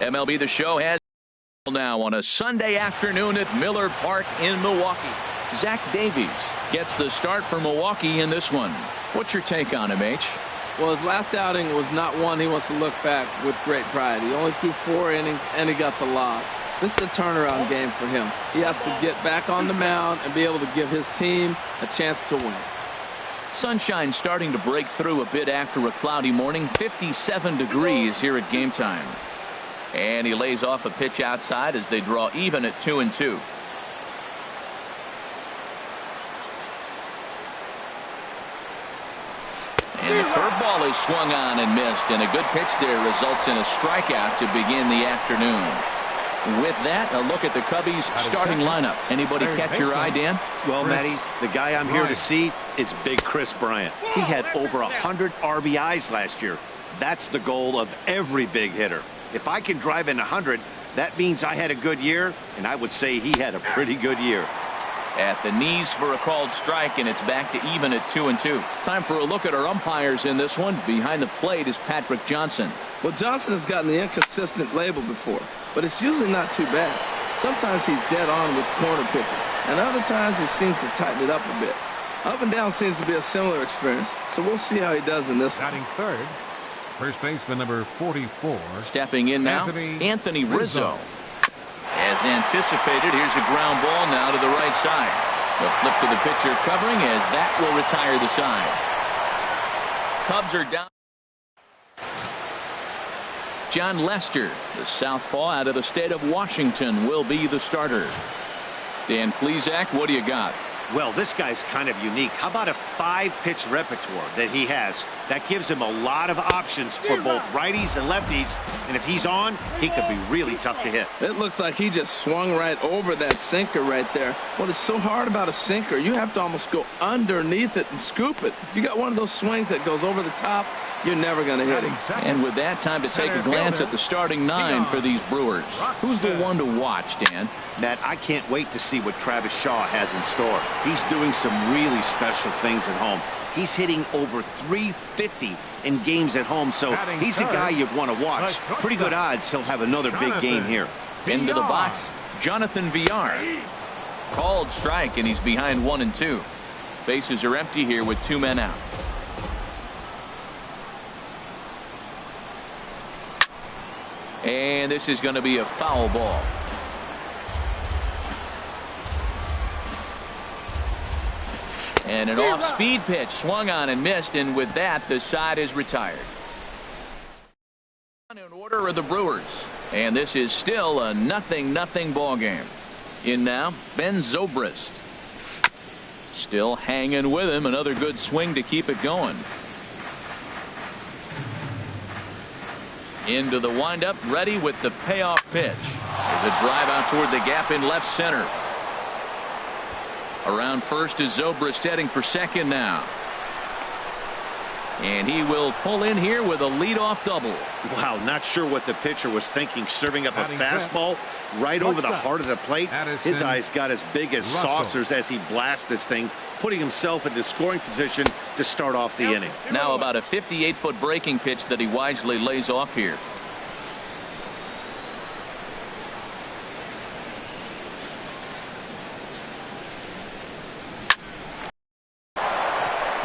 MLB The Show has now on a Sunday afternoon at Miller Park in Milwaukee. Zach Davies gets the start for Milwaukee in this one. What's your take on him, H? Well, his last outing was not one he wants to look back with great pride. He only threw 4 innings and he got the loss. This is a turnaround game for him. He has to get back on the mound and be able to give his team a chance to win. Sunshine starting to break through a bit after a cloudy morning. 57 degrees here at game time. And he lays off a pitch outside as they draw even at 2-2. And the curveball is swung on and missed, and a good pitch there results in a strikeout to begin the afternoon. With that, a look at the Cubbies starting lineup. Anybody catch your eye, Dan? Well, Matty, the guy I'm here to see is Big Chris Bryant. He had over 100 RBIs last year. That's the goal of every big hitter. If I can drive in 100, that means I had a good year, and I would say he had a pretty good year. At the knees for a called strike, and it's back to even at 2-2. Time for a look at our umpires in this one. Behind the plate is Patrick Johnson. Well, Johnson has gotten the inconsistent label before, but it's usually not too bad. Sometimes he's dead on with corner pitches, and other times he seems to tighten it up a bit. Up and down seems to be a similar experience, so we'll see how he does in this one. Batting third, first baseman number 44. Stepping in now, Anthony Rizzo. As anticipated, here's a ground ball now to the right side. The flip to the pitcher covering as that will retire the side. Cubs are down. John Lester, the southpaw out of the state of Washington, will be the starter. Dan Plesac, what do you got? Well, this guy's kind of unique. How about a 5-pitch repertoire that he has? That gives him a lot of options for both righties and lefties. And if he's on, he could be really tough to hit. It looks like he just swung right over that sinker right there. What is so hard about a sinker, you have to almost go underneath it and scoop it. If you got one of those swings that goes over the top, you're never going to hit him. And with that, time to take a glance at the starting 9 for these Brewers. Who's the one to watch, Dan? Matt, I can't wait to see what Travis Shaw has in store. He's doing some really special things at home. He's hitting over 350 in games at home, so he's a guy you'd want to watch. Pretty good odds he'll have another big game here. Into the box, Jonathan Villar. Called strike, and he's behind 1-2. Bases are empty here with 2 men out. And this is going to be a foul ball. And an off-speed pitch swung on and missed, and with that, the side is retired. In order are the Brewers, and this is still a 0-0 ball game. In now, Ben Zobrist. Still hanging with him. Another good swing to keep it going. Into the windup, ready with the payoff pitch. There's a drive out toward the gap in left center. Around first is Zobrist heading for second now. And he will pull in here with a leadoff double. Wow, not sure what the pitcher was thinking, serving up a fastball right over the heart of the plate. His eyes got as big as saucers as he blasts this thing, putting himself into scoring position to start off the inning. Now about a 58-foot breaking pitch that he wisely lays off here.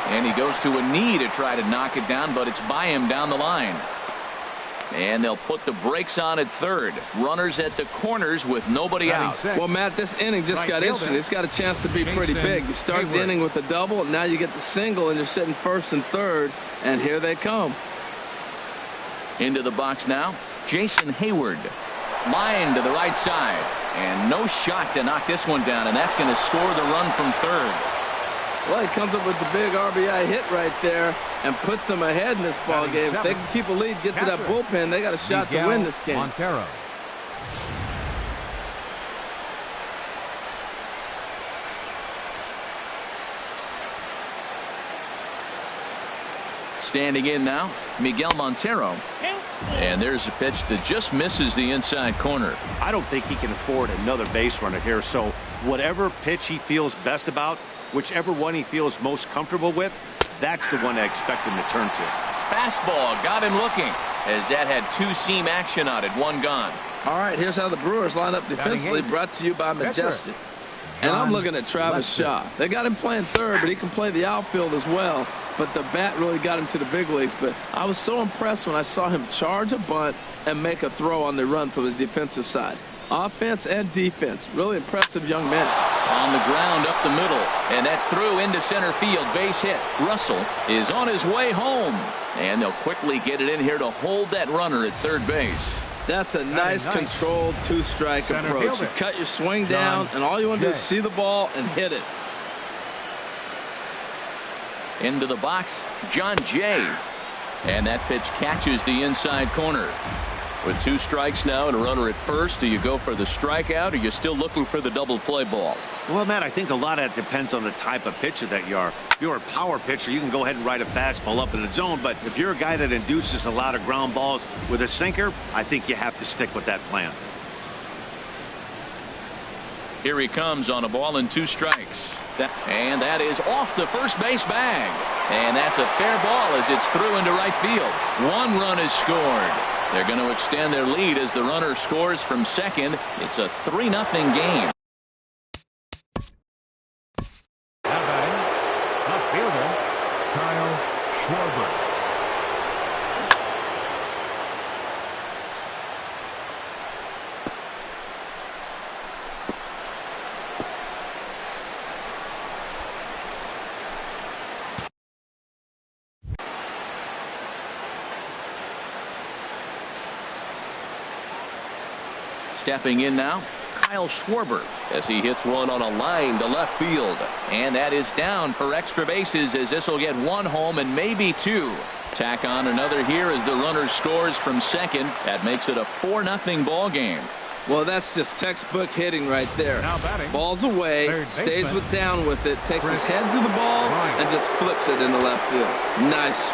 And he goes to a knee to try to knock it down, but it's by him down the line. And they'll put the brakes on at third. Runners at the corners with nobody out. Well, Matt, this inning just got interesting. It's got a chance to be pretty big. You start the inning with a double, and now you get the single, and you're sitting first and third, and here they come. Into the box now, Jason Hayward. Line to the right side, and no shot to knock this one down, and that's going to score the run from third. Well, he comes up with the big RBI hit right there and puts them ahead in this ball game. If they can keep a lead, get to that bullpen, they got a shot to win this game. Montero. Standing in now, Miguel Montero. And there's a pitch that just misses the inside corner. I don't think he can afford another base runner here, so whatever pitch he feels best about, whichever one he feels most comfortable with, that's the one I expect him to turn to. Fastball got him looking. as that had two-seam action on it. One gone. All right, here's how the Brewers line up defensively, brought to you by Majestic. And I'm looking at Travis Shaw. They got him playing third, but he can play the outfield as well. But the bat really got him to the big leagues. But I was so impressed when I saw him charge a bunt and make a throw on the run from the defensive side. Offense and defense. Really impressive young man. On the ground up the middle. And that's through into center field. Base hit. Russell is on his way home. And they'll quickly get it in here to hold that runner at third base. That's a nice controlled two-strike approach. You cut your swing down, and all you want to do is see the ball and hit it. Into the box, John Jay. And that pitch catches the inside corner. With 2 strikes now and a runner at first, do you go for the strikeout, or are you still looking for the double play ball? Well, Matt, I think a lot of that depends on the type of pitcher that you are. If you're a power pitcher, you can go ahead and ride a fastball up in the zone. But if you're a guy that induces a lot of ground balls with a sinker, I think you have to stick with that plan. Here he comes on a ball and 2 strikes. And that is off the first base bag. And that's a fair ball as it's through into right field. 1 run is scored. They're going to extend their lead as the runner scores from second. It's a 3-0 game. Now batting, left fielder, Kyle Schwarber. Stepping in now, Kyle Schwarber, as he hits one on a line to left field. And that is down for extra bases, as this will get 1 home and maybe 2. Tack on another here as the runner scores from second. That makes it a 4-0 ball game. Well, that's just textbook hitting right there. Now batting, ball's away, stays down with it, takes his head to the ball, and just flips it into left field. Nice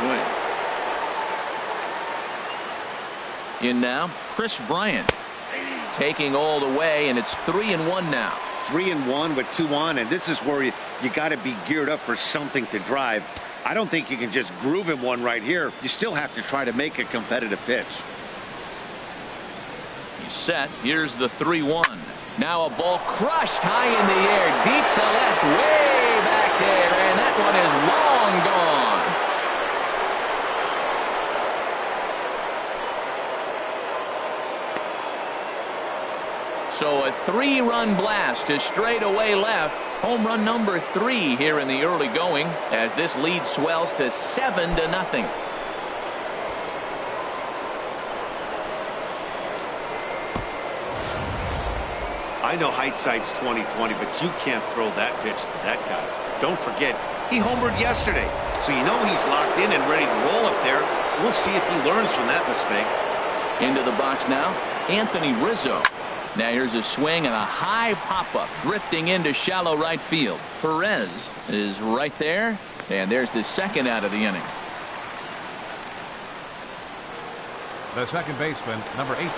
swing. In now, Chris Bryant. Taking all the way, and it's 3-1 now. 3-1 with 2 on, and this is where you got to be geared up for something to drive. I don't think you can just groove him one right here. You still have to try to make a competitive pitch. He's set. Here's the 3-1. Now a ball crushed high in the air, deep to left, way back there, and that one is long gone. So a 3-run blast to straightaway left. Home run number 3 here in the early going, as this lead swells to 7-0. I know hindsight's 20/20, but you can't throw that pitch to that guy. Don't forget, he homered yesterday, so you know he's locked in and ready to roll up there. We'll see if he learns from that mistake. Into the box now, Anthony Rizzo. Now here's a swing and a high pop-up drifting into shallow right field. Perez is right there, and there's the second out of the inning. The second baseman, number 18,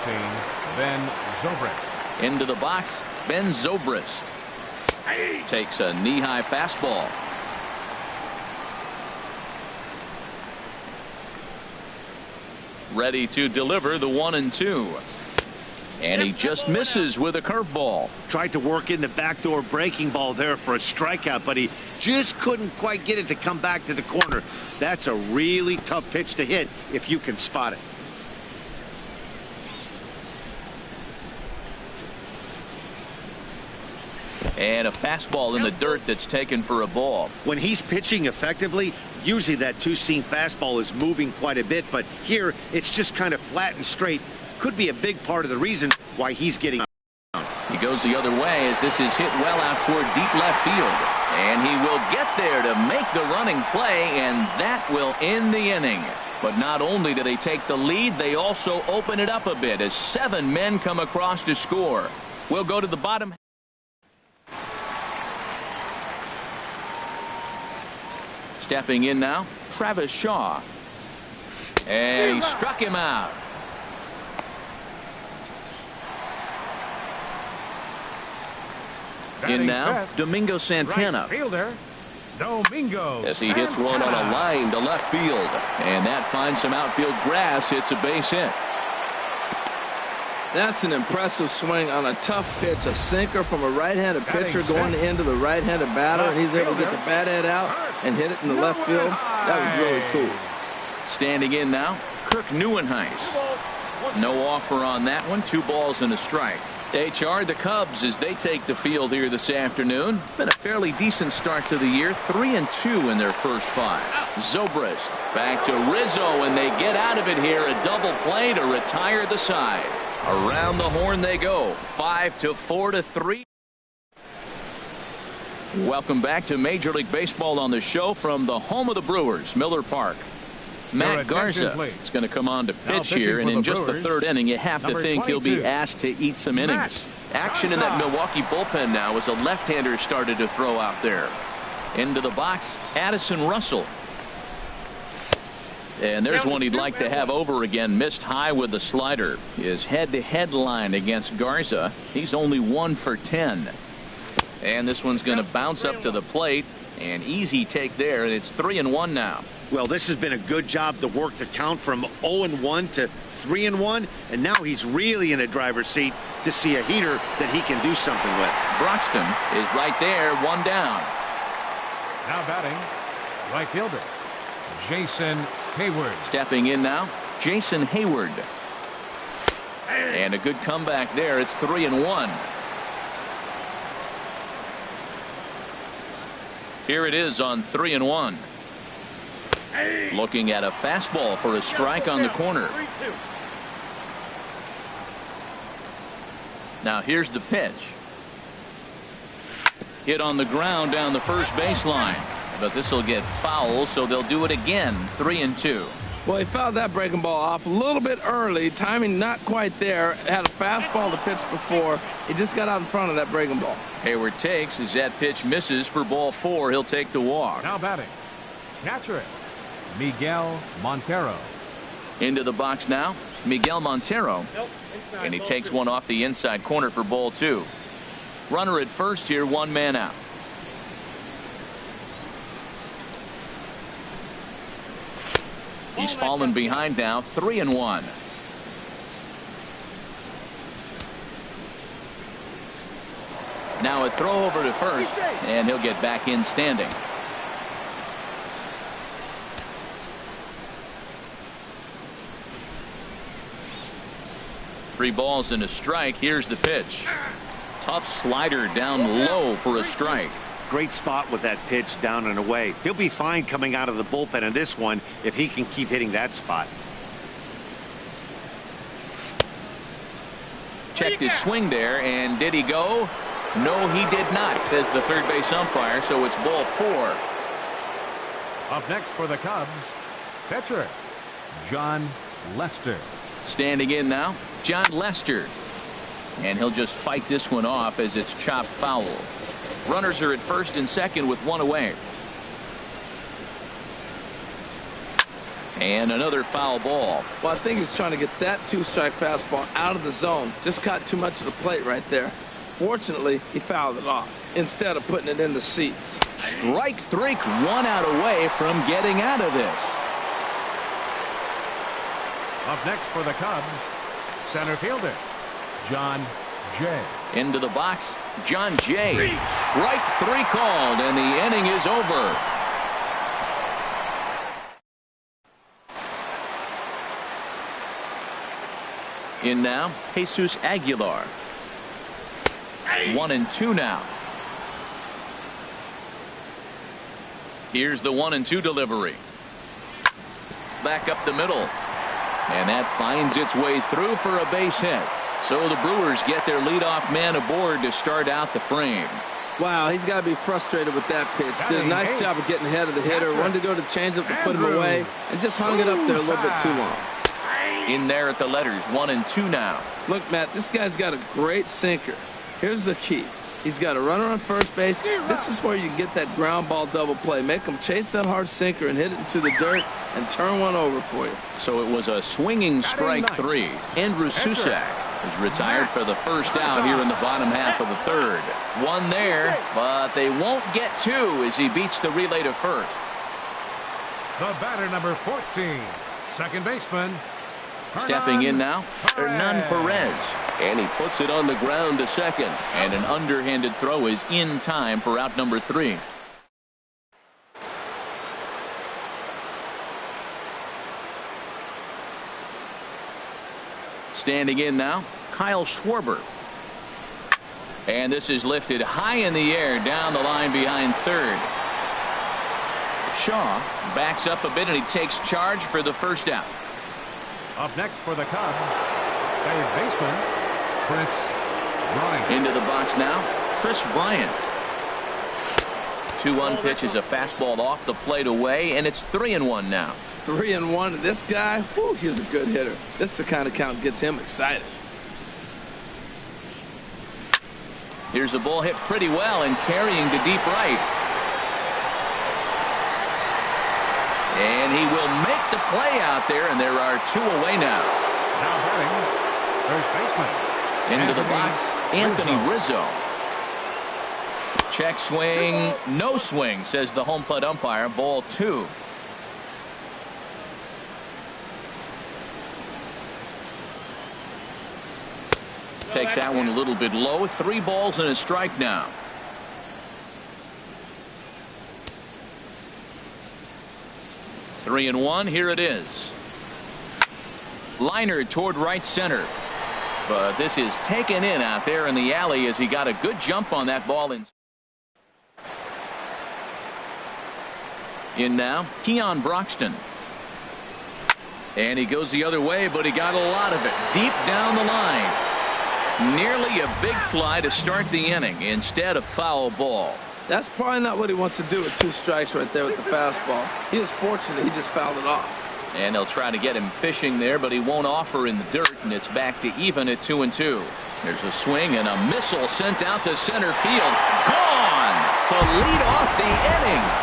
Ben Zobrist. Into the box, Ben Zobrist takes a knee-high fastball. Ready to deliver the 1-2. And he just misses with a curveball. Tried to work in the backdoor breaking ball there for a strikeout, but he just couldn't quite get it to come back to the corner. That's a really tough pitch to hit if you can spot it. And a fastball in the dirt that's taken for a ball. When he's pitching effectively, usually that two-seam fastball is moving quite a bit, but here it's just kind of flat and straight. Could be a big part of the reason why he's getting out. He goes the other way as this is hit well out toward deep left field. And he will get there to make the running play, and that will end the inning. But not only do they take the lead, they also open it up a bit as 7 men come across to score. We'll go to the bottom. Stepping in now, Travis Shaw. And he struck him out. In now, Domingo Santana. Right fielder, Domingo. As he hits one on a line to left field. And that finds some outfield grass. It's a base hit. That's an impressive swing on a tough pitch. A sinker from a right-handed pitcher going into the right-handed batter. And he's able to get the bat head out and hit it in the left field. That was really cool. Standing in now, Kirk Neuenhuis. No offer on that one. 2 balls and a strike. HR, the Cubs, as they take the field here this afternoon. Been a fairly decent start to the year. 3-2 in their first 5. Zobrist back to Rizzo, and they get out of it here. A double play to retire the side. Around the horn they go. 5-4-3. Welcome back to Major League Baseball on the show from the home of the Brewers, Miller Park. Matt Garza is going to come on to pitch here, and in just the 3rd inning, you have to think he'll be asked to eat some innings. Action in that Milwaukee bullpen now as a left-hander started to throw out there. Into the box, Addison Russell. And there's one he'd like to have over again. Missed high with the slider. His head-to-head line against Garza. He's only 1 for 10. And this one's going to bounce up to the plate. An easy take there, and it's 3-1 now. Well, this has been a good job to work the count from 0-1 to 3-1, and now he's really in the driver's seat to see a heater that he can do something with. Broxton is right there, 1 down. Now batting, right fielder, Jason Hayward. Stepping in now, Jason Hayward. And a good comeback there. It's 3-1. Here it is on 3-1. Looking at a fastball for a strike on the corner. Now here's the pitch. Hit on the ground down the first baseline. But this will get foul, so they'll do it again. 3-2. Well, he fouled that breaking ball off a little bit early. Timing not quite there. Had a fastball to pitch before. He just got out in front of that breaking ball. Hayward takes as that pitch misses for ball 4. He'll take the walk. Now batting, catcher, Miguel Montero. Into the box now, Miguel Montero. And he takes one off the inside corner for ball 2. Runner at first here, 1 man out. He's fallen behind now, 3-1. Now a throw over to first, and he'll get back in standing. Three balls and a strike. Here's the pitch. Tough slider down low for a strike. Great spot with that pitch down and away. He'll be fine coming out of the bullpen in this one if he can keep hitting that spot. Checked his swing there, and did he go? No, he did not, says the third base umpire, so it's ball 4. Up next for the Cubs, pitcher, John Lester. Standing in now, John Lester. And he'll just fight this one off as it's chopped foul. Runners are at first and second with 1 away. And another foul ball. Well, I think he's trying to get that 2-strike fastball out of the zone. Just caught too much of the plate right there. Fortunately, he fouled it off instead of putting it in the seats. Strike 3, 1 out away from getting out of this. Up next for the Cubs, center fielder, John Jay. Into the box, John Jay. Strike 3 called, and the inning is over. In now, Jesus Aguilar. 1-2 now. Here's the 1-2 delivery. Back up the middle. And that finds its way through for a base hit. So the Brewers get their leadoff man aboard to start out the frame. Wow, he's got to be frustrated with that pitch. Did a nice job of getting ahead of the hitter. Wanted to go to changeup to put him away, and just hung it up there a little bit too long. In there at the letters, 1-2 now. Look, Matt, this guy's got a great sinker. Here's the key. He's got a runner on first base. This is where you get that ground ball double play. Make him chase that hard sinker and hit it into the dirt and turn one over for you. So it was a swinging strike 3. Andrew Susac is retired for the first out here in the bottom half of the third. One there, but they won't get two as he beats the relay to first. The batter, number 14, second baseman. Stepping in now, Hernan Perez. And he puts it on the ground to second. And an underhanded throw is in time for out number 3. Standing in now, Kyle Schwarber. And this is lifted high in the air down the line behind third. Shaw backs up a bit and he takes charge for the first out. Up next for the Cubs, third baseman, Chris Bryant. Into the box now, Chris Bryant. 2-1 pitch is a fastball off the plate away, and it's 3-1 now. 3-1. This guy, whew, he's a good hitter. This is the kind of count gets him excited. Here's a ball hit pretty well and carrying to deep right. And he will make the play out there, and there are 2 away now. Now batting, first baseman. Into the box, Anthony Rizzo. Check swing, no swing, says the home plate umpire. Ball 2. Takes that one a little bit low. 3 balls and a strike now. Three and 1. Here it is. Liner toward right center. But this is taken in out there in the alley as he got a good jump on that ball. In now, Keon Broxton. And he goes the other way, but he got a lot of it deep down the line. Nearly a big fly to start the inning instead of foul ball. That's probably not what he wants to do with 2 strikes right there with the fastball. He is fortunate he just fouled it off. And they'll try to get him fishing there, but he won't offer in the dirt, and it's back to even at 2-2. There's a swing and a missile sent out to center field. Gone to lead off the inning.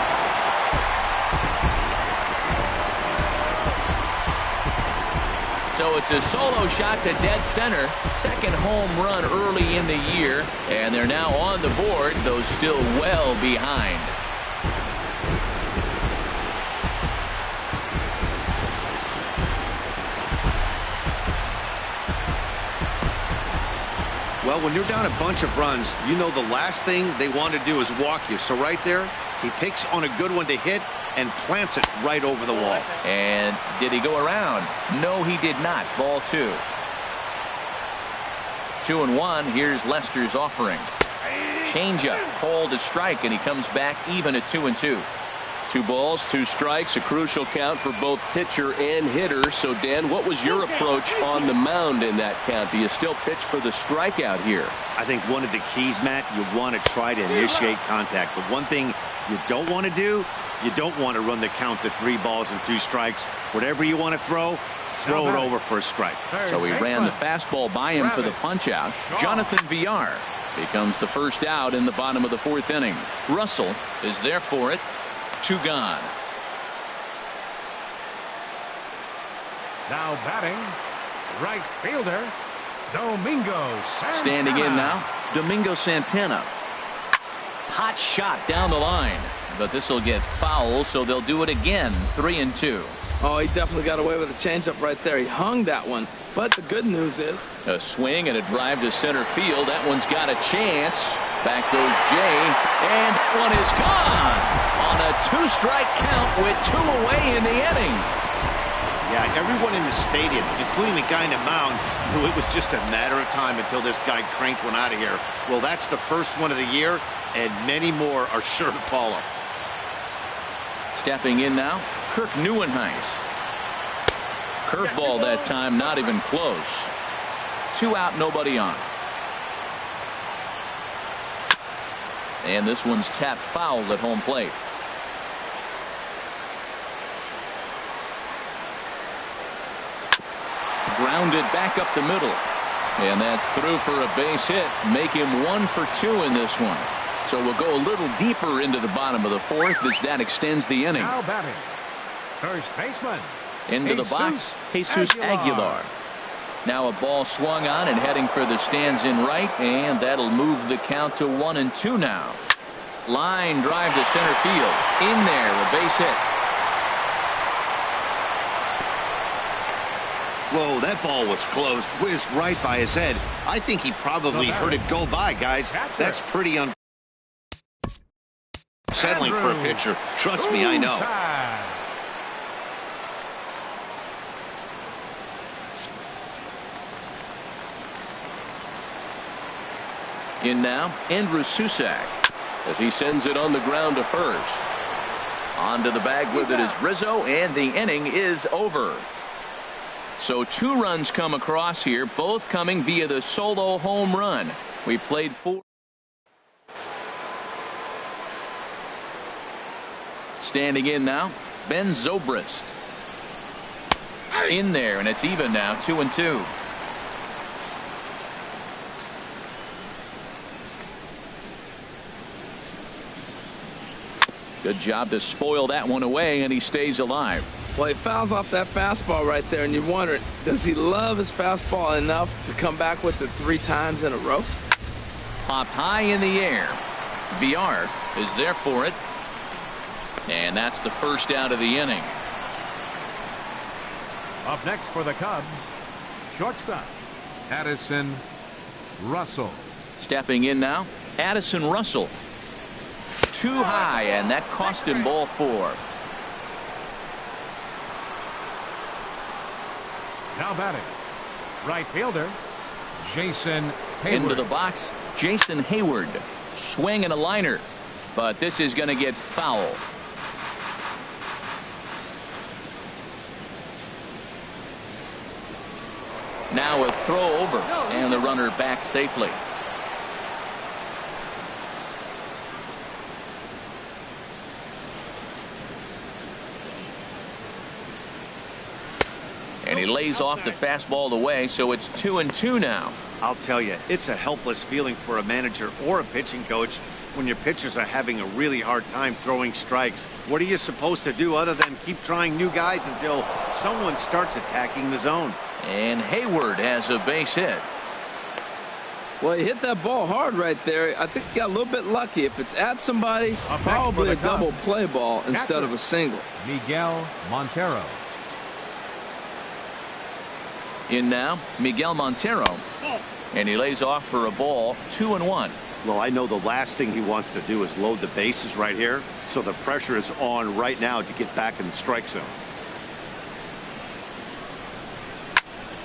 So it's a solo shot to dead center. Second home run early in the year. And they're now on the board, though still well behind. Well, when you're down a bunch of runs, you know the last thing they want to do is walk you. So right there, he picks on a good one to hit and plants it right over the wall. And did he go around? No, he did not. Ball 2. 2-1. Here's Lester's offering. Changeup called to strike, and he comes back even at 2-2. 2 balls, 2 strikes, a crucial count for both pitcher and hitter. So, Dan, what was your approach on the mound in that count? Do you still pitch for the strikeout here? I think one of the keys, Matt, you want to try to initiate contact. But one thing you don't want to do, you don't want to run the count to 3 balls and 2 strikes. Whatever you want to throw it over for a strike. So he ran the fastball by him for the punch out. Jonathan Villar becomes the first out in the bottom of the 4th inning. Russell is there for it. 2 gone. Now batting, right fielder, Domingo Santana. Standing in now, Domingo Santana. Hot shot down the line, but this will get foul, so they'll do it again. 3-2. Oh, he definitely got away with a changeup right there. He hung that one. But the good news is a swing and a drive to center field. That one's got a chance. Back goes Jay, and that one is gone on a 2-strike count with 2 away in the inning. Yeah, everyone in the stadium, including the guy in the mound, knew it was just a matter of time until this guy cranked one out of here. Well, that's the first one of the year, and many more are sure to follow. Stepping in now, Kirk Neuenhuis. Curveball that time, not even close. 2 out, nobody on. And this one's tapped foul at home plate. Grounded back up the middle. And that's through for a base hit. Make him 1 for 2 in this one. So we'll go a little deeper into the bottom of the 4th as that extends the inning. Now batting, first baseman. Into the box, Jesus Aguilar. Now a ball swung on and heading for the stands in right, and that'll move the count to 1-2 now. Line drive to center field. In there, a base hit. Whoa, that ball was close. Whizzed right by his head. I think he probably heard it go by, guys. That's pretty unsettling for a pitcher. Trust me, I know. In now, Andrew Susac, as he sends it on the ground to first. Onto the bag with it is Rizzo, and the inning is over. So 2 runs come across here, both coming via the solo home run. We played 4. Standing in now, Ben Zobrist. In there, and it's even now, 2-2. Good job to spoil that one away, and he stays alive. Well, he fouls off that fastball right there, and you wonder, does he love his fastball enough to come back with it 3 times in a row? Popped high in the air. VR is there for it. And that's the first out of the inning. Up next for the Cubs, shortstop, Addison Russell. Stepping in now, Addison Russell. Too high, and that cost him ball 4. Now batting, right fielder, Jason Hayward. Into the box, Jason Hayward. Swing and a liner, but this is going to get foul. Now a throw over, and the runner back safely. And he lays off the fastball away, so it's 2-2 now. I'll tell you, it's a helpless feeling for a manager or a pitching coach when your pitchers are having a really hard time throwing strikes. What are you supposed to do other than keep trying new guys until someone starts attacking the zone? And Hayward has a base hit. Well, he hit that ball hard right there. I think he got a little bit lucky. If it's at somebody, probably a double play ball instead of a single. Miguel Montero. In now, Miguel Montero. And he lays off for a ball, 2-1. Well, I know the last thing he wants to do is load the bases right here, so the pressure is on right now to get back in the strike zone.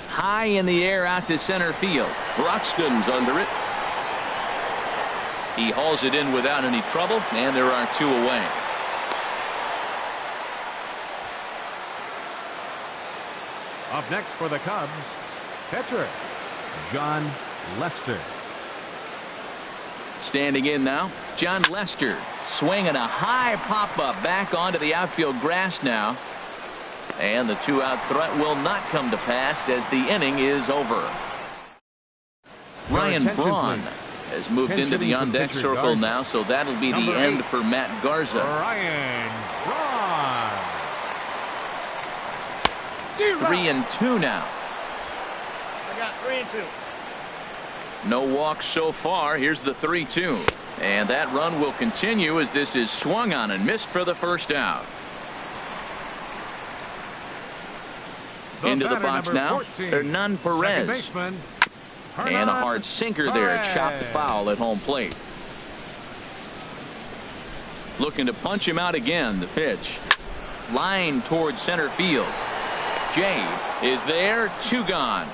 High in the air out to center field. Broxton's under it. He hauls it in without any trouble, and there are 2 away. Up next for the Cubs, pitcher John Lester. Standing in now, John Lester. Swinging a high pop-up back onto the outfield grass now. And the 2-out threat will not come to pass as the inning is over. Ryan Braun has moved into the on-deck circle now, so that'll be the end for Matt Garza. Ryan Braun. 3-2 now. I got 3-2. No walks so far. Here's the 3-2. And that run will continue as this is swung on and missed for the first out. Into the box now, 14, Hernan Perez. And a hard sinker there, chopped foul at home plate. Looking to punch him out again, the pitch. Line towards center field. Jay is there, 2 gone.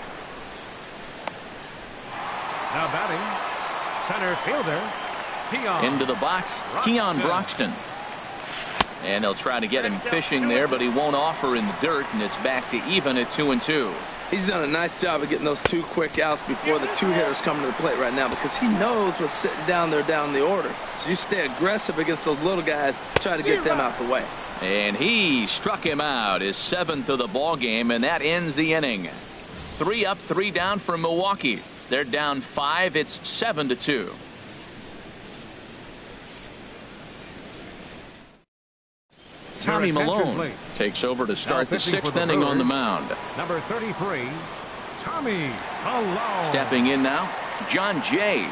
Now batting, center fielder, Keon. Into the box, Keon Broxton. And they'll try to get him fishing there, but he won't offer in the dirt, and it's back to even at 2-2. He's done a nice job of getting those 2 quick outs before the 2 hitters come to the plate right now, because he knows what's sitting down there down the order. So you stay aggressive against those little guys, try to get them out the way. And he struck him out, his 7th of the ball game, and that ends the inning. 3 up, 3 down for Milwaukee. They're down 5. It's 7-2. Tommy Malone takes over to start the 6th inning on the mound. Number 33, Tommy Alone. Stepping in now, John Jay.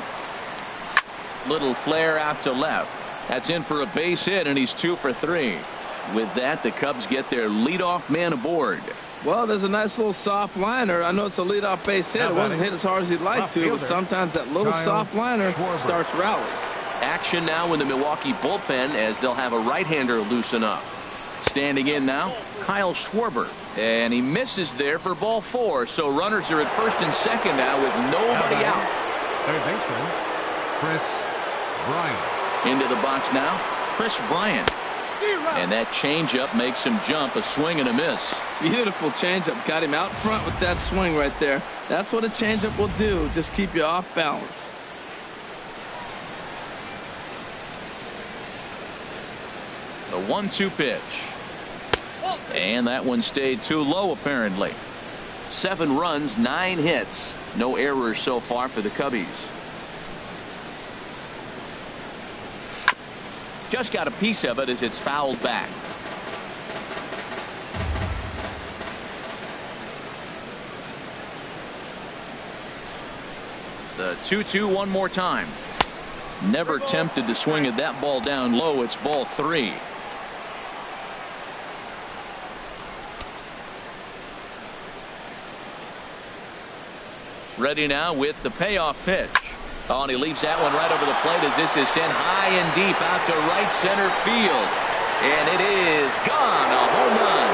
Little flare out to left. That's in for a base hit, and he's 2 for 3. With that, the Cubs get their leadoff man aboard. Well, there's a nice little soft liner. I know it's a leadoff base hit. It wasn't hit as hard as he'd like to, but sometimes that little soft liner starts rallies. Action now in the Milwaukee bullpen as they'll have a right-hander loosen up. Standing in now, Kyle Schwarber. And he misses there for ball 4. So runners are at first and second now with nobody out. Third baseman, Chris Bryant. Into the box now, Chris Bryant. And that changeup makes him jump, a swing and a miss. Beautiful changeup. Got him out front with that swing right there. That's what a changeup will do. Just keep you off balance. The 1-2 pitch. And that one stayed too low, apparently. 7 runs, 9 hits. No errors so far for the Cubbies. Just got a piece of it as it's fouled back. The 2-2 one more time. Never tempted to swing at that ball down low. It's ball 3. Ready now with the payoff pitch. Oh, and he leaves that one right over the plate as this is sent high and deep out to right center field. And it is gone. A home run.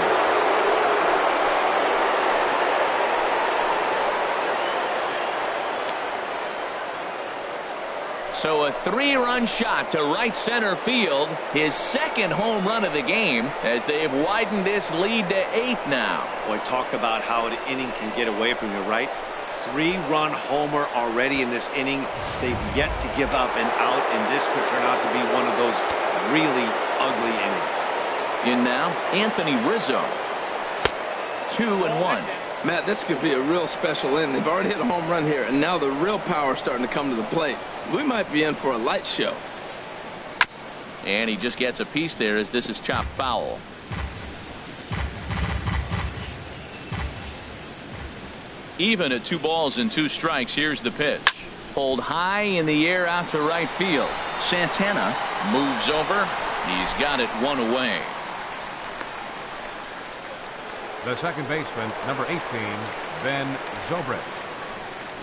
So a 3-run shot to right center field. His second home run of the game as they've widened this lead to 8 now. Boy, talk about how an inning can get away from you, right? 3-run homer already in this inning. They've yet to give up an out, and this could turn out to be one of those really ugly innings. In now, Anthony Rizzo. 2-1. Matt, this could be a real special inning. They've already hit a home run here, and now the real power is starting to come to the plate. We might be in for a light show. And he just gets a piece there as this is chopped foul. Even at 2 balls and 2 strikes. Here's the pitch. Pulled high in the air out to right field. Santana moves over. He's got it 1 away. The second baseman, number 18, Ben Zobrist.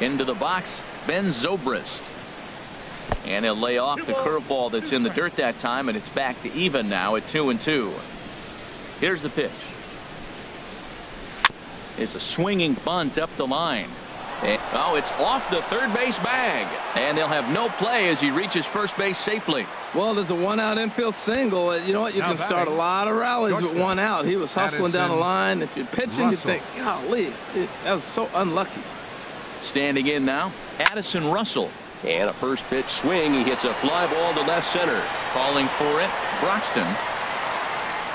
Into the box, Ben Zobrist. And he'll lay off the curveball that's in the dirt that time, and it's back to even now at 2-2. Here's the pitch. It's a swinging bunt up the line. And, oh, it's off the third base bag. And they'll have no play as he reaches first base safely. Well, there's a 1-out infield single. You know what? You can start a lot of rallies with 1 out. He was hustling down the line. If you're pitching, you think, golly, that was so unlucky. Standing in now, Addison Russell. And a first pitch swing. He hits a fly ball to left center. Calling for it, Broxton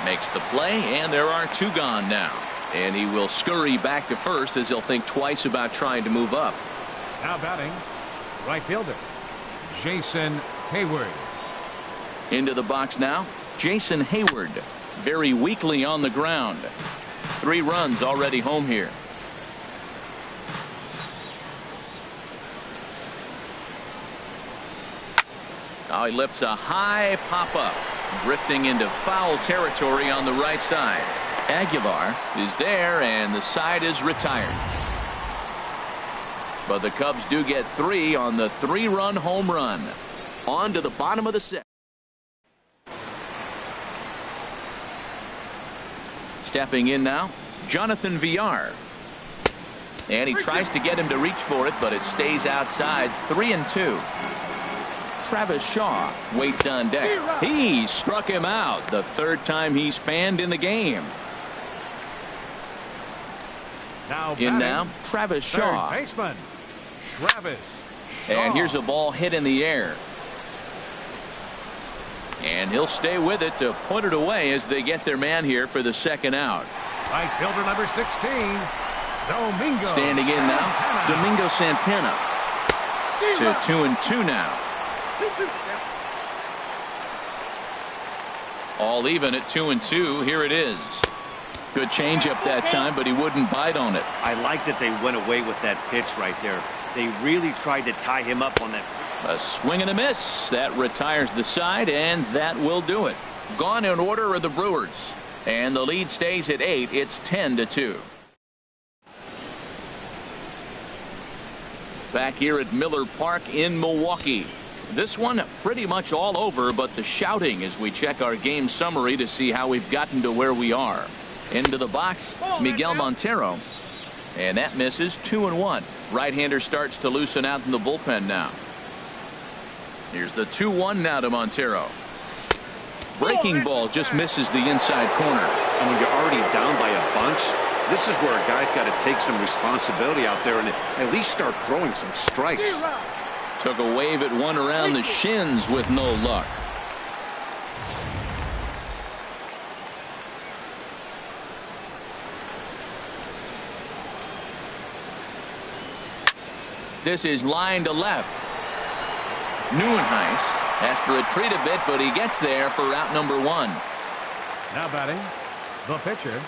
makes the play, and there are 2 gone now. And he will scurry back to first as he'll think twice about trying to move up. Now batting, right fielder, Jason Hayward. Into the box now, Jason Hayward. Very weakly on the ground. 3 runs already home here. Now he lifts a high pop-up. Drifting into foul territory on the right side. Aguilar is there, and the side is retired. But the Cubs do get 3 on the 3-run home run. On to the bottom of the 6th. Stepping in now, Jonathan Villar. And he tries to get him to reach for it, but it stays outside. 3-2. Travis Shaw waits on deck. He struck him out the 3rd time he's fanned in the game. Now Travis Shaw. Third baseman, Travis Shaw. And here's a ball hit in the air. And he'll stay with it to put it away as they get their man here for the 2nd out. Right fielder number 16, Domingo. Standing in now, Domingo Santana. To 2-2 now. All even at 2-2. Here it is. Good changeup that time, but he wouldn't bite on it. I like that they went away with that pitch right there. They really tried to tie him up on that. A swing and a miss. That retires the side, and that will do it. Gone in order are the Brewers. And the lead stays at 8. It's 10-2. Back here at Miller Park in Milwaukee. This one pretty much all over, but the shouting as we check our game summary to see how we've gotten to where we are. Into the box, Miguel Montero. And that misses. 2-1. Right-hander starts to loosen out in the bullpen now. Here's the 2-1 now to Montero. Breaking ball just misses the inside corner. And when you're already down by a bunch, this is where a guy's got to take some responsibility out there and at least start throwing some strikes. Took a wave at one around the shins with no luck. This is line to left. Neuenhuis has to retreat a bit, but he gets there for out number 1. Now batting, the pitcher,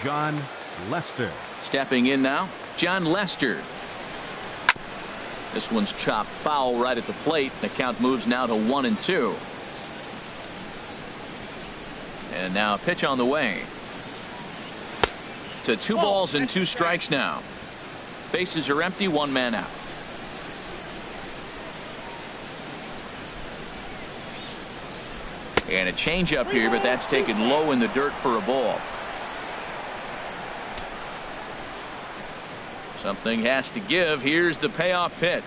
John Lester. Stepping in now, John Lester. This one's chopped foul right at the plate. The count moves now to 1-2. And now a pitch on the way. To 2 balls and 2 strikes now. Bases are empty, 1 man out. And a changeup here, but that's taken low in the dirt for a ball. Something has to give. Here's the payoff pitch.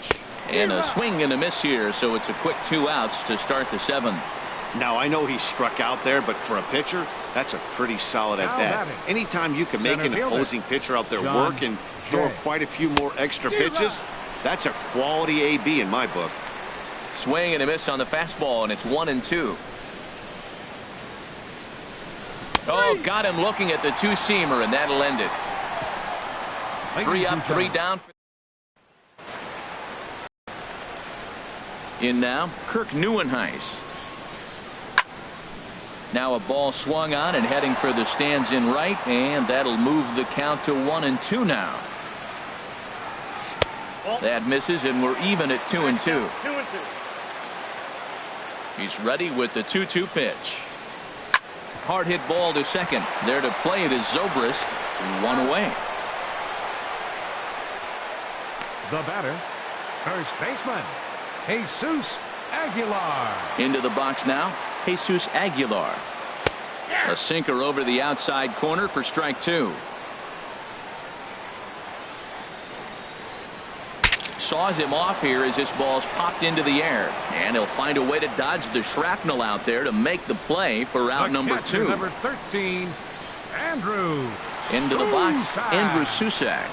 And a swing and a miss here, so it's a quick 2 outs to start the 7th. Now, I know he struck out there, but for a pitcher, that's a pretty solid at bat. Anytime you can make an opposing pitcher out there work and throw quite a few more extra pitches, that's a quality AB in my book. Swing and a miss on the fastball, and it's 1-2. Oh, got him looking at the 2-seamer, and that'll end it. 3 up, 3 down. In now, Kirk Neuenhuis. Now a ball swung on and heading for the stands in right, and that'll move the count to 1-2 now. That misses, and we're even at 2-2. He's ready with the 2-2 pitch. Hard hit ball to second. There to play it is Zobrist. 1 away. The batter, first baseman, Jesus Aguilar. Into the box now, Jesus Aguilar. A sinker over the outside corner for strike 2. Saws him off here as this ball's popped into the air, and he'll find a way to dodge the shrapnel out there to make the play for out number 2. Number 13, Andrew. Into the box, Andrew Susac.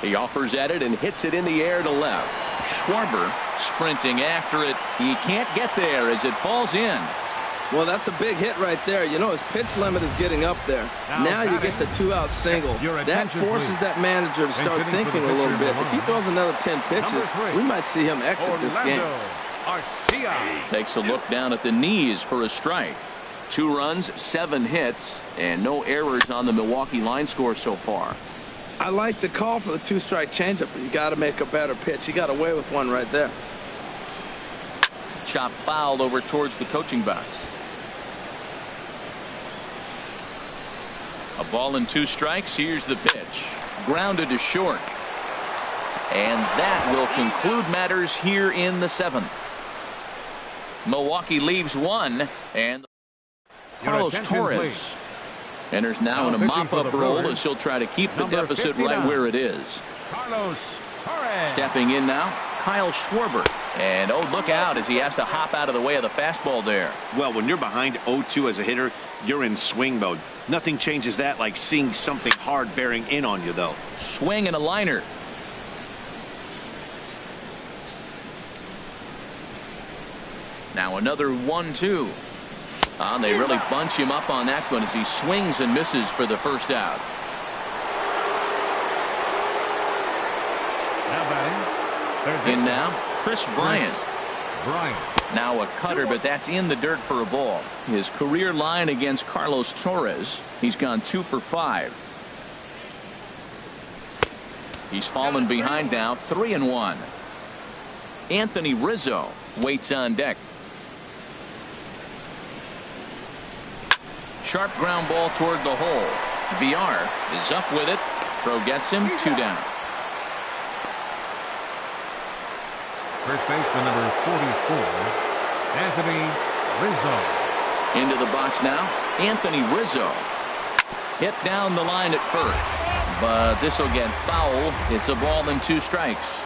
He offers at it and hits it in the air to left. Schwarber sprinting after it. He can't get there as it falls in. Well, that's a big hit right there. You know, his pitch limit is getting up there. Now you get the 2-out single. That forces that manager to start thinking a little bit. If he throws another 10 pitches, we might see him exit this game. Takes a look down at the knees for a strike. 2 runs, 7 hits, and no errors on the Milwaukee line score so far. I like the call for the 2-strike changeup, but you got to make a better pitch. He got away with one right there. Chop fouled over towards the coaching box. A ball and 2 strikes. Here's the pitch. Grounded to short. And that will conclude matters here in the 7th. Milwaukee leaves 1, and Carlos Torres enters now in a mop-up role as he'll try to keep the deficit right where it is. Carlos Torres. Stepping in now, Kyle Schwarber. And oh, look out as he has to hop out of the way of the fastball there. Well, when you're behind 0-2 as a hitter, you're in swing mode. Nothing changes that like seeing something hard bearing in on you, though. Swing and a liner. Now another 1-2. They really bunch him up on that one as he swings and misses for the first out. Now batting, In now, Chris Bryant. Bryant. Now a cutter, but that's in the dirt for a ball. His career line against Carlos Torres, he's gone 2 for 5. He's fallen behind now, 3-1. Anthony Rizzo waits on deck. Sharp ground ball toward the hole. VR is up with it. Throw gets him, 2 down. First baseman number 44, Anthony Rizzo. Into the box now, Anthony Rizzo. Hit down the line at first, but this will get foul. It's a ball and 2 strikes.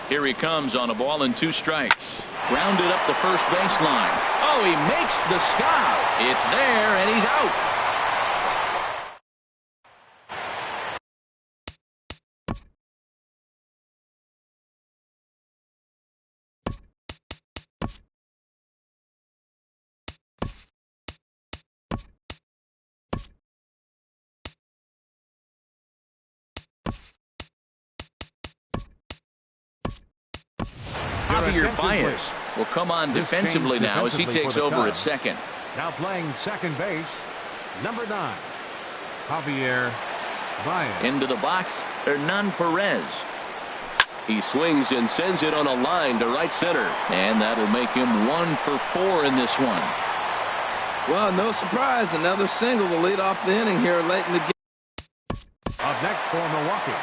Here he comes on a ball and 2 strikes. Grounded up the first baseline. Oh, he makes the stop. It's there, and he's out. Javier Baez will come on defensively now as he takes over at second. Now playing second base, number 9, Javier Baez. Into the box, Hernan Perez. He swings and sends it on a line to right center. And that'll make him 1 for 4 in this one. Well, no surprise. Another single will lead off the inning here late in the game. Up next for Milwaukee,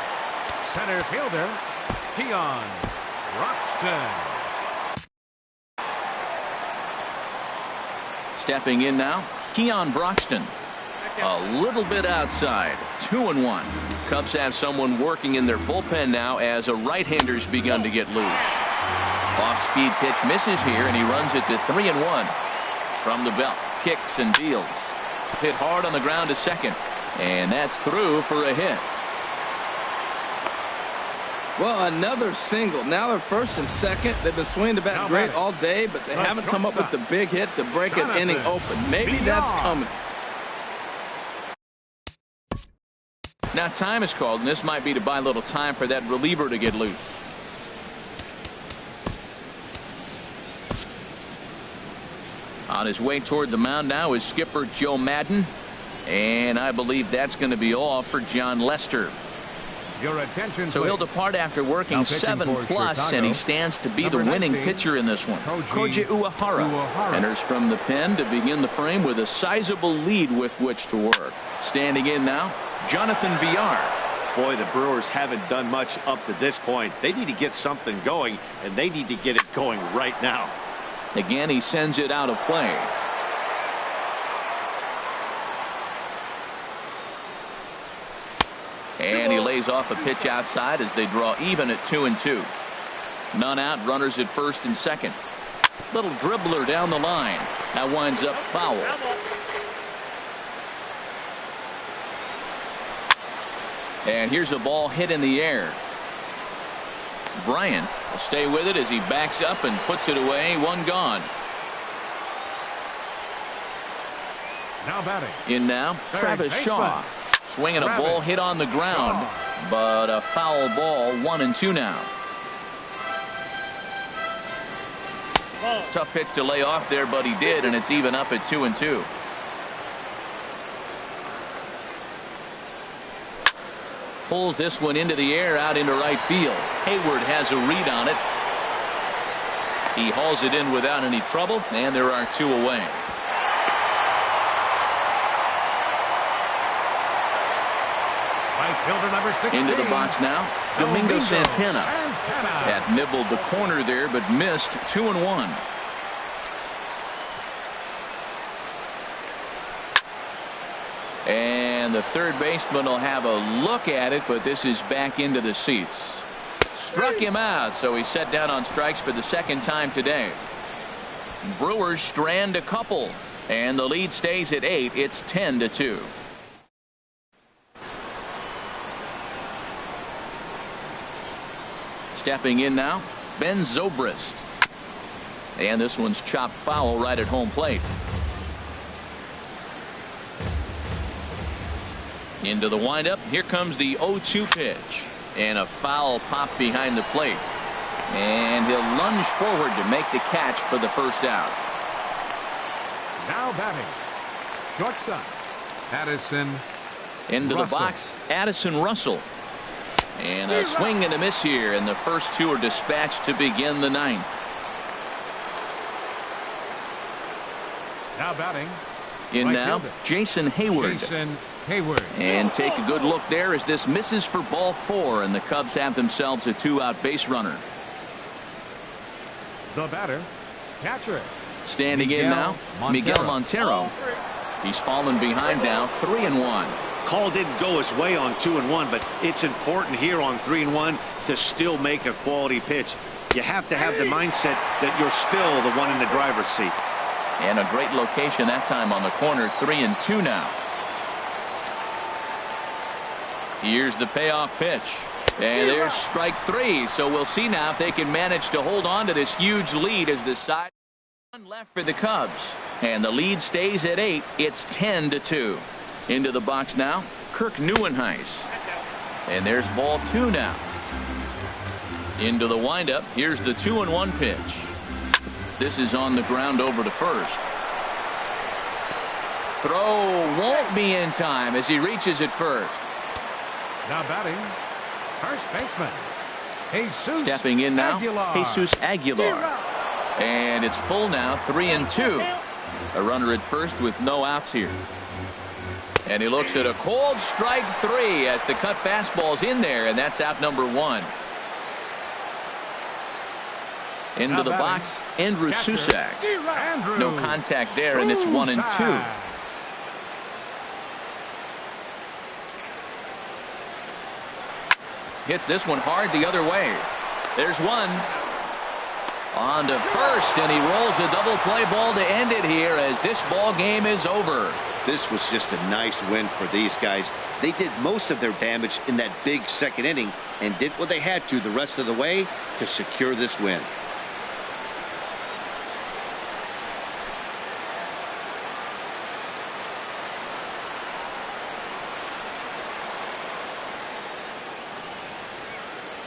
center fielder, Keon Broxton. Stepping in now, Keon Broxton. A little bit outside, 2-1. Cubs have someone working in their bullpen now as a right-hander's begun to get loose. Off-speed pitch misses here, and he runs it to 3-1. From the belt, kicks and deals. Hit hard on the ground to second, and that's through for a hit. Well, another single. Now they're first and second. They've been swinging the bat great all day, but they haven't come up with the big hit to break an inning open. Maybe that's coming. Now time is called, and this might be to buy a little time for that reliever to get loose. On his way toward the mound now is skipper Joe Madden, and I believe that's going to be all for John Lester. Your attention, so he'll depart after working 7+, Chicago, and he stands to be the winning 19, pitcher in this one. Koji Uehara enters from the pen to begin the frame with a sizable lead with which to work. Standing in now, Jonathan VR. Boy, the Brewers haven't done much up to this point. They need to get something going, and they need to get it going right now. Again, he sends it out of play. And he lays off a pitch outside as they draw even at 2-2. None out, runners at first and second. Little dribbler down the line. That winds up foul. And here's a ball hit in the air. Bryant will stay with it as he backs up and puts it away. 1 gone. Now batting. In now, Travis Shaw. Swinging a ball hit on the ground, but a foul ball. 1-2 now. Tough pitch to lay off there, but he did, and it's even up at 2-2. Pulls this one into the air out into right field. Hayward has a read on it. He hauls it in without any trouble, and there are 2 away. Fielder number 16. Into the box now, Domingo Santana. Had nibbled the corner there, but missed. 2-1. And the third baseman will have a look at it, but this is back into the seats. Struck him out, so he's set down on strikes for the 2nd time today. Brewers strand a couple, and the lead stays at 8. It's 10-2. Stepping in now, Ben Zobrist. And this one's chopped foul right at home plate. Into the windup. Here comes the 0-2 pitch. And a foul pop behind the plate. And he'll lunge forward to make the catch for the first out. Now batting, shortstop, Addison Into Russell. the box, Addison Russell. And a swing and a miss here, and the first two are dispatched to begin the ninth. Now batting, In right now, fielder. Jason Hayward. Jason Hayward. And take a good look there as this misses for ball 4, and the Cubs have themselves a 2-out base runner. The batter, catcher. Standing in now, Miguel Montero. He's fallen behind now, 3-1. Call didn't go his way on 2-1, but it's important here on 3-1 to still make a quality pitch. You have to have the mindset that you're still the one in the driver's seat. And a great location that time on the corner, 3-2 now. Here's the payoff pitch. And there's strike 3. So we'll see now if they can manage to hold on to this huge lead as the side one left for the Cubs. And the lead stays at 8. It's 10-2. Into the box now, Kirk Neuenhuis. And there's ball 2 now. Into the windup. Here's the 2-1 pitch. This is on the ground over to first. Throw won't be in time as he reaches it first. Now batting, first baseman, Jesus Stepping in now, Aguilar. Jesus Aguilar. And it's full now, 3-2. A runner at first with no outs here. And he looks at a cold strike 3 as the cut fastball's in there, and that's out number 1. Into Now the batting, box, Andrew catcher, Susak. Andrew No contact there, and it's 1-2. Susak. Hits this one hard the other way. There's one. On to first, and he rolls a double play ball to end it here as this ball game is over. This was just a nice win for these guys. They did most of their damage in that big second inning and did what they had to the rest of the way to secure this win.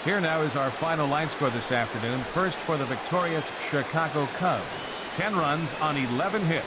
Here now is our final line score this afternoon. First for the victorious Chicago Cubs. 10 runs on 11 hits.